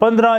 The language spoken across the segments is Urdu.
15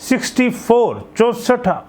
64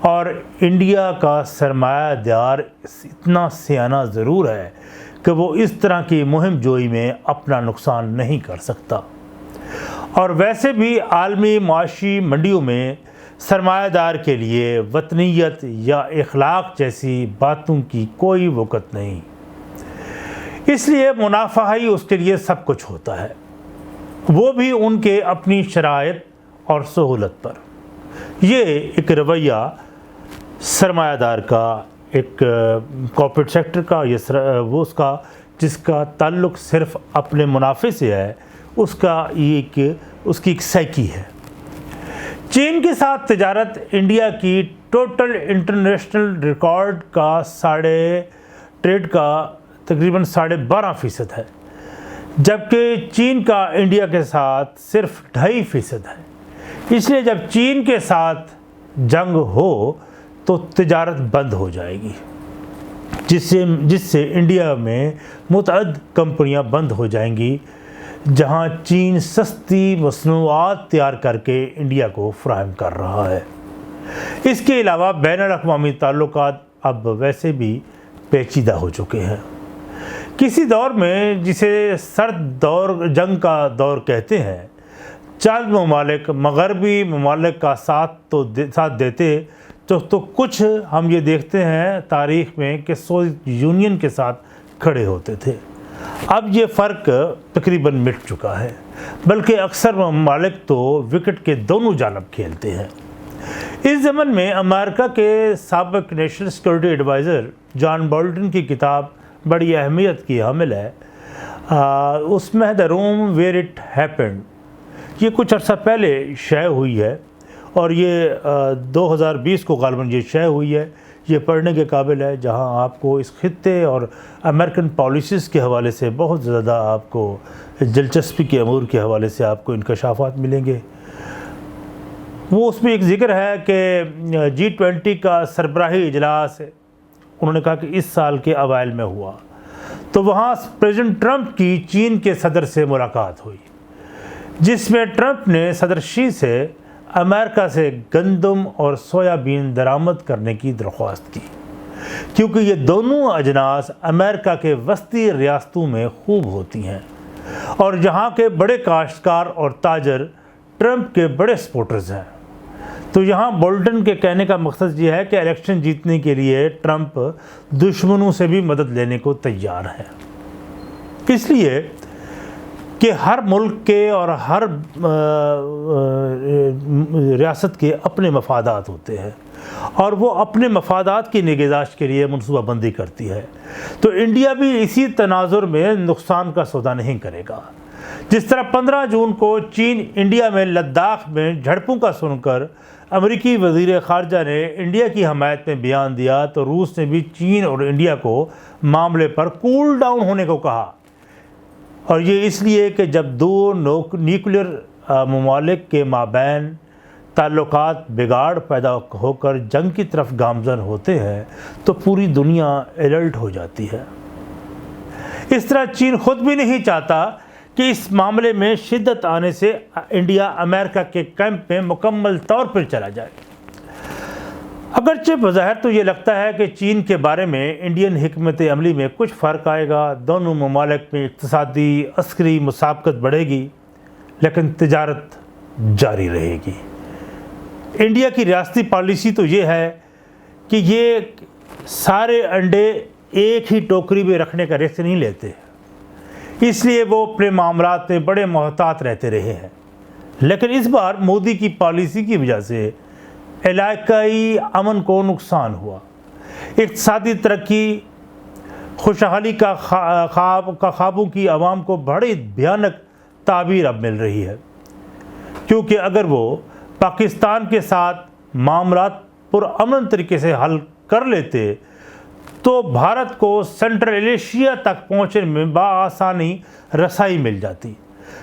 اور انڈیا کا سرمایہ دار اتنا سیانہ ضرور ہے کہ وہ اس طرح کی مہم جوئی میں اپنا نقصان نہیں کر سکتا، اور ویسے بھی عالمی معاشی منڈیوں میں سرمایہ دار کے لیے وطنیت یا اخلاق جیسی باتوں کی کوئی وقت نہیں، اس لیے منافع ہی اس کے لیے سب کچھ ہوتا ہے، وہ بھی ان کے اپنی شرائط اور سہولت پر۔ یہ ایک رویہ سرمایہ دار کا، ایک کارپوریٹ سیکٹر کا، وہ اس کا جس کا تعلق صرف اپنے منافع سے ہے، اس کی ایک سائیکی ہے۔ چین کے ساتھ تجارت انڈیا کی ٹوٹل انٹرنیشنل ریکارڈ کا ٹریڈ کا تقریباً 12.5% ہے، جبکہ چین کا انڈیا کے ساتھ صرف 2.5% ہے۔ اس لیے جب چین کے ساتھ جنگ ہو تو تجارت بند ہو جائے گی، جس سے انڈیا میں متعدد کمپنیاں بند ہو جائیں گی، جہاں چین سستی مصنوعات تیار کر کے انڈیا کو فراہم کر رہا ہے۔ اس کے علاوہ بین الاقوامی تعلقات اب ویسے بھی پیچیدہ ہو چکے ہیں۔ کسی دور میں جسے سرد جنگ کا دور کہتے ہیں، چند ممالک مغربی ممالک کا ساتھ دیتے تو کچھ ہم یہ دیکھتے ہیں تاریخ میں کہ سوویت یونین کے ساتھ کھڑے ہوتے تھے۔ اب یہ فرق تقریباً مٹ چکا ہے، بلکہ اکثر ممالک تو وکٹ کے دونوں جانب کھیلتے ہیں۔ اس زمن میں امریکہ کے سابق national security advisor John Bolton کی کتاب بڑی اہمیت کی حامل ہے۔ اس میں دا روم ویئر اٹ ہیپنڈ، یہ کچھ عرصہ پہلے شائع ہوئی ہے، اور یہ 2020 کو غالباً یہ شائع ہوئی ہے۔ یہ پڑھنے کے قابل ہے، جہاں آپ کو اس خطے اور امریکن پالیسیز کے حوالے سے بہت زیادہ آپ کو دلچسپی کے امور کے حوالے سے آپ کو انکشافات ملیں گے۔ وہ اس میں ایک ذکر ہے کہ G20 کا سربراہی اجلاس ہے، انہوں نے کہا کہ اس سال کے اوائل میں ہوا، تو وہاں پریزیڈنٹ ٹرمپ کی چین کے صدر سے ملاقات ہوئی، جس میں ٹرمپ نے صدر شی سے امریکہ سے گندم اور سویا بین درآمد کرنے کی درخواست کی، کیونکہ یہ دونوں اجناس امریکہ کے وسطی ریاستوں میں خوب ہوتی ہیں، اور جہاں کے بڑے کاشتکار اور تاجر ٹرمپ کے بڑے سپورٹرز ہیں۔ تو یہاں بولٹن کے کہنے کا مقصد یہ ہے کہ الیکشن جیتنے کے لیے ٹرمپ دشمنوں سے بھی مدد لینے کو تیار ہے، اس لیے کہ ہر ملک کے اور ہر ریاست کے اپنے مفادات ہوتے ہیں، اور وہ اپنے مفادات کی نگہداشت کے لیے منصوبہ بندی کرتی ہے۔ تو انڈیا بھی اسی تناظر میں نقصان کا سودا نہیں کرے گا۔ جس طرح 15 جون کو چین انڈیا میں لداخ میں جھڑپوں کا سن کر امریکی وزیر خارجہ نے انڈیا کی حمایت میں بیان دیا، تو روس نے بھی چین اور انڈیا کو معاملے پر کول ڈاؤن ہونے کو کہا، اور یہ اس لیے کہ جب دو نیوکلیئر ممالک کے مابین تعلقات بگاڑ پیدا ہو کر جنگ کی طرف گامزن ہوتے ہیں تو پوری دنیا الرٹ ہو جاتی ہے۔ اس طرح چین خود بھی نہیں چاہتا کہ اس معاملے میں شدت آنے سے انڈیا امریکہ کے کیمپ میں مکمل طور پر چلا جائے۔ اگرچہ بظاہر تو یہ لگتا ہے کہ چین کے بارے میں انڈین حکمت عملی میں کچھ فرق آئے گا، دونوں ممالک میں اقتصادی عسکری مسابقت بڑھے گی، لیکن تجارت جاری رہے گی۔ انڈیا کی ریاستی پالیسی تو یہ ہے کہ یہ سارے انڈے ایک ہی ٹوکری میں رکھنے کا رسک نہیں لیتے، اس لیے وہ اپنے معاملات میں بڑے محتاط رہتے رہے ہیں۔ لیکن اس بار مودی کی پالیسی کی وجہ سے علاقائی امن کو نقصان ہوا، اقتصادی ترقی، خوشحالی کا خوابوں کی عوام کو بڑی بھیانک تعبیر اب مل رہی ہے، کیونکہ اگر وہ پاکستان کے ساتھ معاملات پرامن طریقے سے حل کر لیتے تو بھارت کو سینٹرل ایشیا تک پہنچنے میں بآسانی رسائی مل جاتی،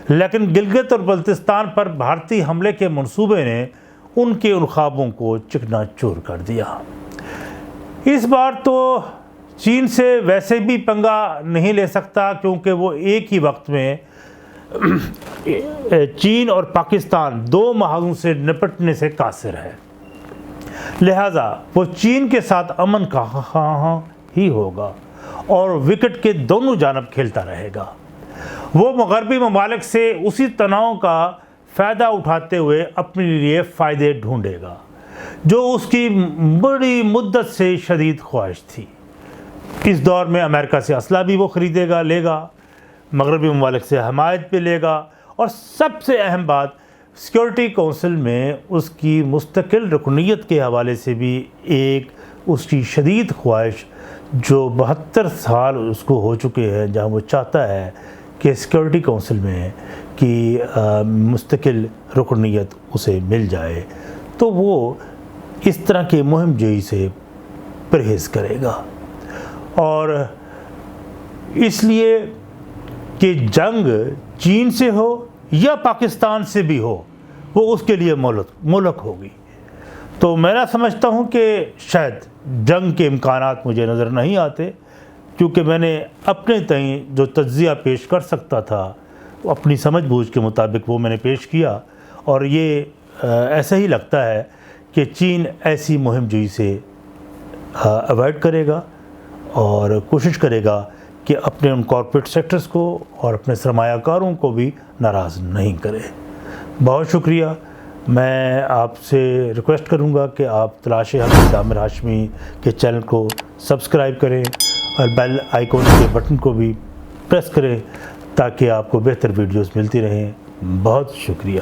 لیکن گلگت اور بلتستان پر بھارتی حملے کے منصوبے نے ان کے ان خوابوں کو چکنا چور کر دیا۔ اس بار تو چین سے ویسے بھی پنگا نہیں لے سکتا، کیونکہ وہ ایک ہی وقت میں چین اور پاکستان دو محاذوں سے نپٹنے سے قاصر ہے۔ لہٰذا وہ چین کے ساتھ امن کا خواہاں ہی ہوگا اور وکٹ کے دونوں جانب کھیلتا رہے گا۔ وہ مغربی ممالک سے اسی تناؤ کا فائدہ اٹھاتے ہوئے اپنے لیے فائدے ڈھونڈے گا جو اس کی بڑی مدت سے شدید خواہش تھی۔ اس دور میں امریکہ سے اسلحہ بھی وہ خریدے گا، لے گا، مغربی ممالک سے حمایت بھی لے گا، اور سب سے اہم بات، سیکورٹی کونسل میں اس کی مستقل رکنیت کے حوالے سے بھی ایک اس کی شدید خواہش جو 72 سال اس کو ہو چکے ہیں، جہاں وہ چاہتا ہے کہ سیکورٹی کونسل میں کی مستقل رکنیت اسے مل جائے، تو وہ اس طرح کے مہم جوئی سے پرہیز کرے گا۔ اور اس لیے کہ جنگ چین سے ہو یا پاکستان سے بھی ہو، وہ اس کے لیے مہلک ہوگی۔ تو میں سمجھتا ہوں کہ شاید جنگ کے امکانات مجھے نظر نہیں آتے، کیونکہ میں نے اپنے تئیں جو تجزیہ پیش کر سکتا تھا اپنی سمجھ بوجھ کے مطابق وہ میں نے پیش کیا، اور یہ ایسا ہی لگتا ہے کہ چین ایسی مہم جوئی سے اوائڈ کرے گا اور کوشش کرے گا کہ اپنے ان کارپوریٹ سیکٹرز کو اور اپنے سرمایہ کاروں کو بھی ناراض نہیں کرے۔ بہت شکریہ۔ میں آپ سے ریکویسٹ کروں گا کہ آپ تلاش حق عامر ہاشمی کے چینل کو سبسکرائب کریں اور بیل آئیکن کے بٹن کو بھی پریس کریں تاکہ آپ کو بہتر ویڈیوز ملتی رہیں۔ بہت شکریہ۔